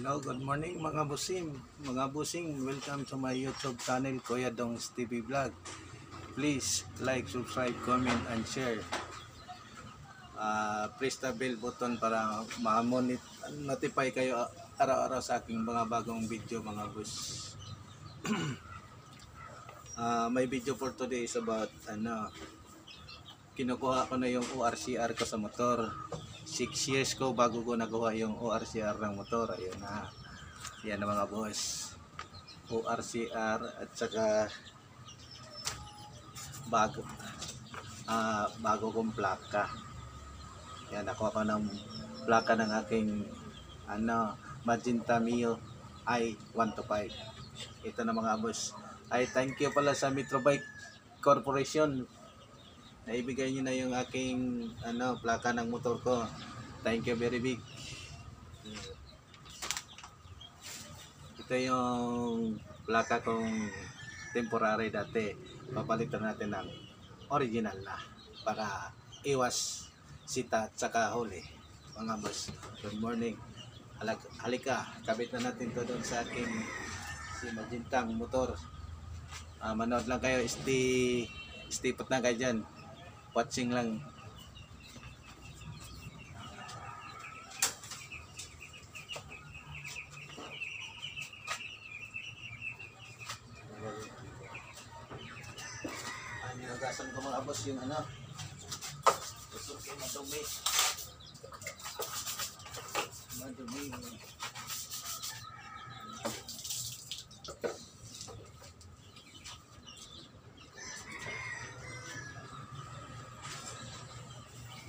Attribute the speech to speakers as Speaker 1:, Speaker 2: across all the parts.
Speaker 1: Hello, good morning mga busing, welcome to my YouTube channel Kuya Dongs TV Vlog. Please like, subscribe, comment and share. Press the bell button para ma-notify kayo araw-araw sa aking mga bagong video mga bus. My video for today is about kinukuha ko na yung ORCR ko sa motor. 6 years ko bago ko nakuha yung ORCR ng motor. Ayun na. Yan na mga boss. ORCR at saka bago kong plaka. Yan, nakuha ko ng plaka ng aking Magenta Mio I-125. Ito na mga boss. Ay thank you pala sa Metrobike Corporation. Naibigay niyo na yung aking plaka ng motor ko. Thank you very big. Ito yung plaka kong temporary dati. Papalitan natin ng original na para iwas sita at saka huli. Mga boss, good morning. Halika, kabit na natin to doon sa aking Magentang motor. Manood lang kayo, stay put na kayo dyan. Watching lang. Nilugasan ko mga boss yung usok yung madumi.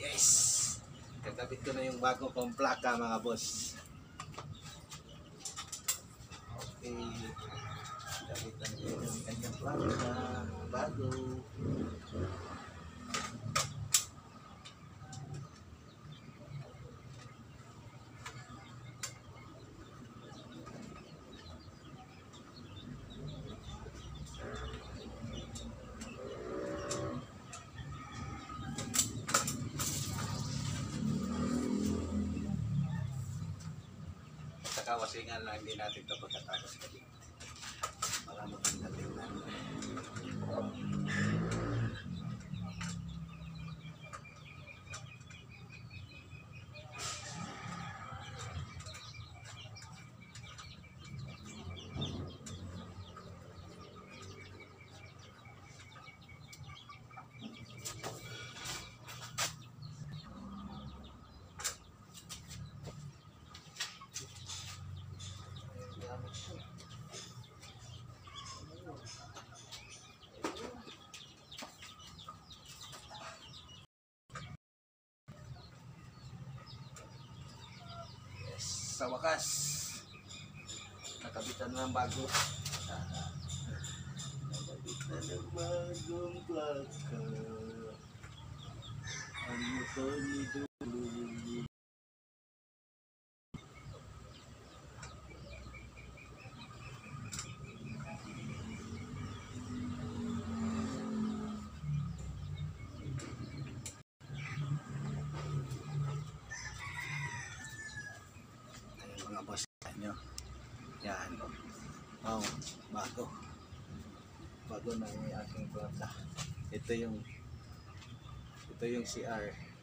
Speaker 1: Yes! Kakabit ko na yung bago kong plaka mga boss. Okay. Kabitan ko yung kanyang plaka. Bago. Kawasingan lang din natin ito pagkatapos kasi para maganda tingnan. Sa wakas, nakabitan na ng bago. Nakabitan ng bagong plaka. Ang motor ni Dulo. Mga boss nyo. Yan. Wow, bago na yung aking plaka. Ito yung CR.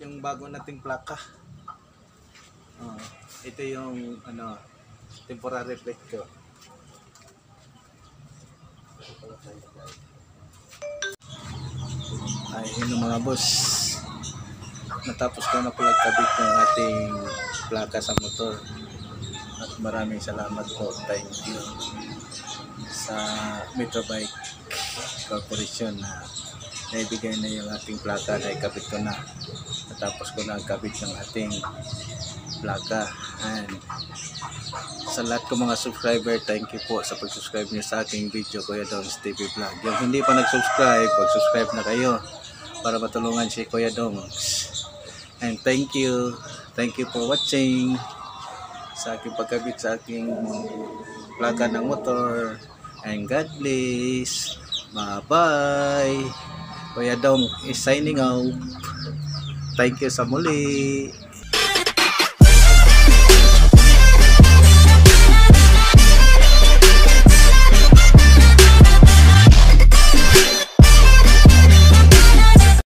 Speaker 1: Yung bago nating plaka. Ito yung temporary plate ko. Ay, yun mga boss. Natapos ko na pala kabit ng ating plaka sa motor. At maraming salamat po. Thank you sa Metrobike Corporation na naibigay na yung ating plaka na ikabit ko na. Natapos ko na kabit ng ating plaka. And sa lahat ko mga subscriber, thank you po sa pag-subscribe niyo sa aking video, Kuya Dongs TV Vlog. Yung hindi pa nag-subscribe, mag-subscribe na kayo para matulungan si Kuya Dongs. And thank you for watching sa aking pagkabit sa aking plaka ng motor. And God bless. Bye-bye. Kuya Dong is signing out. Thank you sa muli.